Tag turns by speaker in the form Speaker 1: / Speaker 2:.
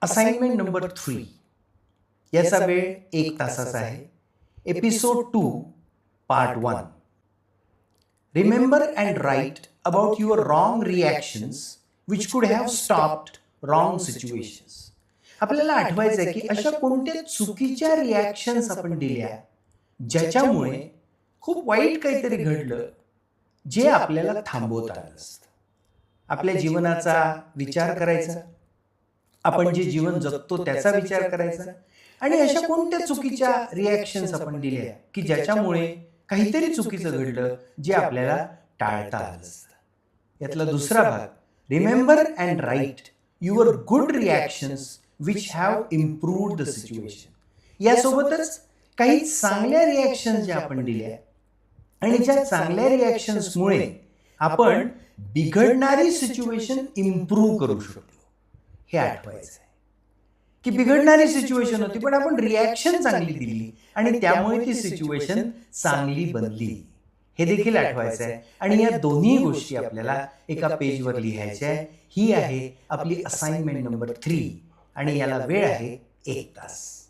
Speaker 1: Assignment number 3 याचा वेळ 1 तासाचा आहे. Episode 2 part 1. Remember and write about your wrong reactions which could have stopped wrong situations. आपल्याला आठवायचं आहे की अशा कोणत्या चुकीच्या रिॲक्शन्स आपण दिल्या ज्याच्यामुळे खूप वाईट काहीतरी घडलं जे आपल्याला थांबवता आलं असतं. आपल्या जीवनाचा विचार करायचा, आपण जे जीवन जगतो त्याचा विचार करायचा आणि अशा कोणत्या चुकीच्या रिॲक्शन्स आपण दिल्या की ज्याच्यामुळे काहीतरी चुकीचं घडलं जे आपल्याला टाळता आलं असतं. यातला दुसरा भाग, remember and write your good reactions which have improved the situation. यासोबतच काही चांगल्या रिॲक्शन्स ज्या आपण दिल्या आणि ज्या चांगल्या रिॲक्शन्समुळे आपण बिघडणारी सिच्युएशन इम्प्रूव्ह करू शकतो हे आठवायचं आहे. की बिघडणारी सिच्युएशन होती पण आपण रिॲक्शन चांगली दिली आणि त्यामुळे ती सिच्युएशन चांगली बनली हे देखील आठवायचं आहे. आणि या दोन्ही गोष्टी आपल्याला एका पेजवर लिहायच्या आहे. ही आहे आपली असाइनमेंट नंबर 3 आणि याला वेळ आहे 1 तास.